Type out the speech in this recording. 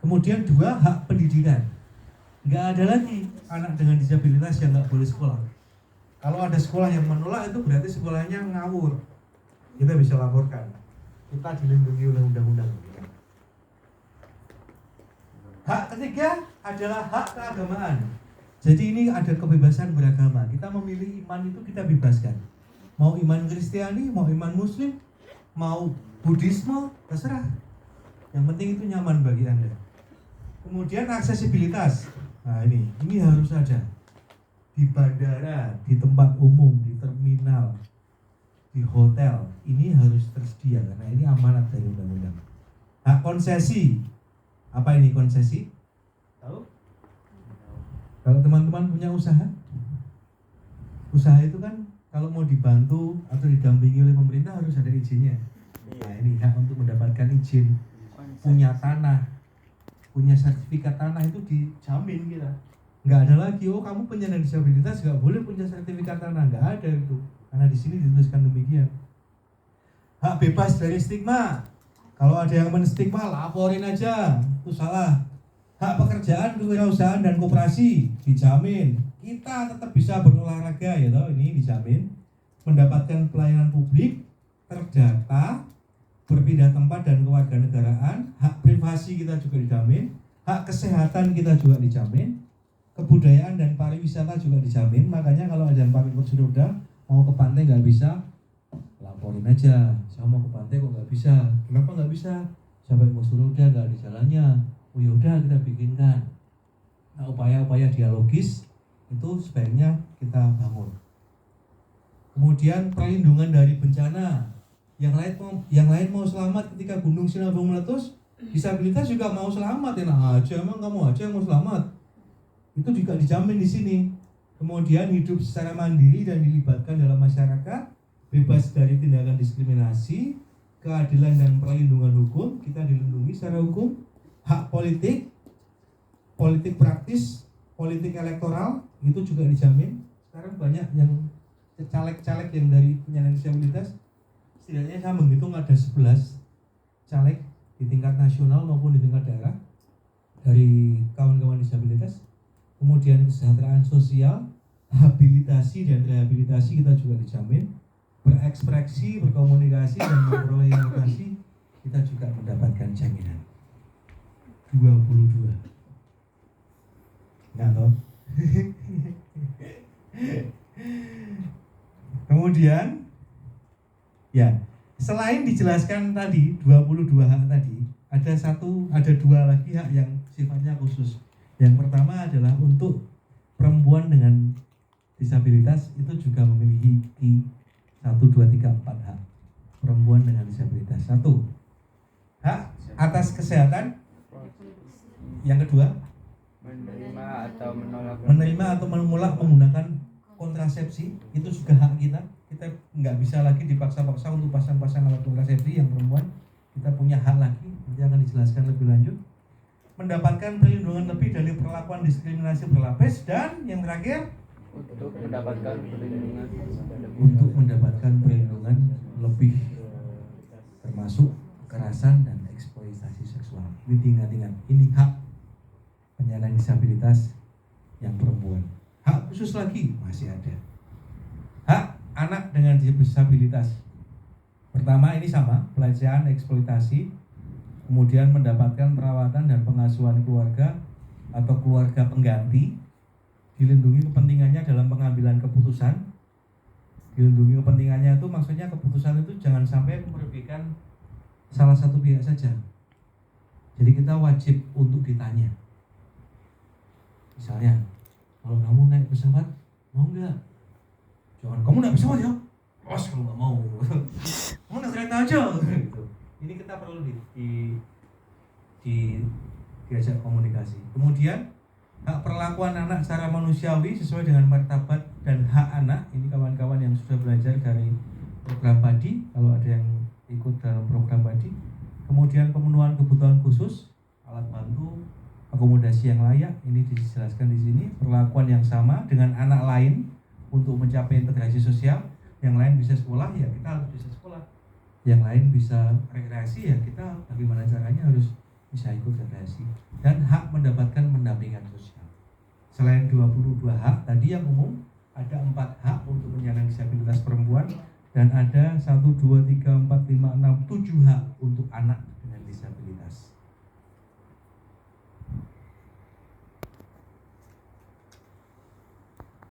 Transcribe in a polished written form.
Kemudian 2, hak pendidikan. Nggak ada lagi anak dengan disabilitas yang nggak boleh sekolah. Kalau ada sekolah yang menolak itu berarti sekolahnya ngawur. Kita bisa laporkan. Kita dilindungi oleh undang-undang. Hak ketiga adalah hak keagamaan. Jadi ini ada kebebasan beragama. Kita memilih iman itu kita bebaskan. Mau iman Kristiani, mau iman Muslim, mau Buddhisme, terserah. Yang penting itu nyaman bagi Anda. Kemudian aksesibilitas. Nah ini harus ada. Di bandara, di tempat umum, di terminal, di hotel, ini harus tersedia karena ini amanat dari undang-undang. Hak konsesi. Apa ini konsesi? Tahu? Kalau teman-teman punya usaha itu kan kalau mau dibantu atau didampingi oleh pemerintah harus ada izinnya. Nah ini hak untuk mendapatkan izin punya tanah, punya sertifikat tanah itu dijamin kita. Nggak ada lagi, kamu penyandang disabilitas nggak boleh punya sertifikat tanah, nggak ada itu. Karena di sini dituliskan demikian. Hak bebas dari stigma. Kalau ada yang menstigma, laporin aja, itu salah. Hak pekerjaan, kewirausahaan dan koperasi dijamin. Kita tetap bisa berolahraga ya toh, ini dijamin. Mendapatkan pelayanan publik, terdata, berpindah tempat dan kewarganegaraan. Hak privasi kita juga dijamin. Hak kesehatan kita juga dijamin. Kebudayaan dan pariwisata juga dijamin. Makanya kalau ada yang pakai kursi roda mau ke pantai nggak bisa, laporin aja. Saya mau ke pantai kok nggak bisa. Kenapa nggak bisa? Saya pakai kursi roda nggak ada jalannya. Oh yaudah kita bikinkan. Nah upaya-upaya dialogis itu sebaiknya kita bangun. Kemudian perlindungan dari bencana. Yang lain mau selamat ketika Gunung Sinabung meletus, disabilitas juga mau selamat. Enak aja, emang kamu aja yang mau selamat. Itu juga dijamin di sini. Kemudian hidup secara mandiri dan dilibatkan dalam masyarakat, bebas dari tindakan diskriminasi, keadilan dan perlindungan hukum, kita dilindungi secara hukum. Hak politik, politik praktis, politik elektoral, itu juga dijamin. Sekarang banyak yang caleg-caleg yang dari penyandang disabilitas, setidaknya saya menghitung ada 11 caleg di tingkat nasional maupun di tingkat daerah dari kawan-kawan disabilitas. Kemudian kesejahteraan sosial, habilitasi dan rehabilitasi kita juga dijamin. Berekspresi, berkomunikasi dan memperoleh inovasi kita juga mendapatkan jaminan. 22. Nggak tahu. Kemudian ya, selain dijelaskan tadi 22 hak tadi, ada 2 lagi hak yang sifatnya khusus. Yang pertama adalah untuk perempuan dengan disabilitas itu juga memiliki 1, 2, 3, 4 hak. Perempuan dengan disabilitas. 1, hak atas kesehatan. Yang kedua, menerima atau menolak menggunakan kontrasepsi, itu juga hak kita. Kita nggak bisa lagi dipaksa-paksa untuk pasang-pasang alat kontrasepsi yang perempuan. Kita punya hak lagi, nanti akan dijelaskan lebih lanjut. Mendapatkan perlindungan lebih dari perlakuan diskriminasi berlapis. Dan yang terakhir, untuk mendapatkan perlindungan lebih termasuk kekerasan dan eksploitasi seksual. Ini ingat-ingat, ini hak penyandang disabilitas yang perempuan. Hak khusus lagi masih ada. Hak anak dengan disabilitas. Pertama ini sama, pelecehan, eksploitasi, kemudian mendapatkan perawatan dan pengasuhan keluarga atau keluarga pengganti, dilindungi kepentingannya dalam pengambilan keputusan. Dilindungi kepentingannya itu maksudnya keputusan itu jangan sampai merugikan salah satu pihak saja. Jadi kita wajib untuk ditanya. Misalnya, kalau kamu naik pesawat, mau nggak? Jangan, kamu naik pesawat ya? Bos, kalau nggak mau. Kamu naik kereta aja. Gitu. Ini kita perlu diajak komunikasi. Kemudian, hak perlakuan anak secara manusiawi sesuai dengan martabat dan hak anak. Ini kawan-kawan yang sudah belajar dari program PADI, kalau ada yang ikut dalam program PADI. Kemudian pemenuhan kebutuhan khusus, alat bantu, akomodasi yang layak, ini dijelaskan di sini. Perlakuan yang sama dengan anak lain untuk mencapai integrasi sosial. Yang lain bisa sekolah, ya kita harus bisa sekolah. Yang lain bisa rekreasi, ya kita bagaimana caranya harus bisa ikut federasi, dan hak mendapatkan pendampingan sosial. Selain 22 hak tadi yang umum, ada 4 hak untuk penyandang disabilitas perempuan, dan ada 1, 2, 3, 4, 5, 6, 7 hak untuk anak.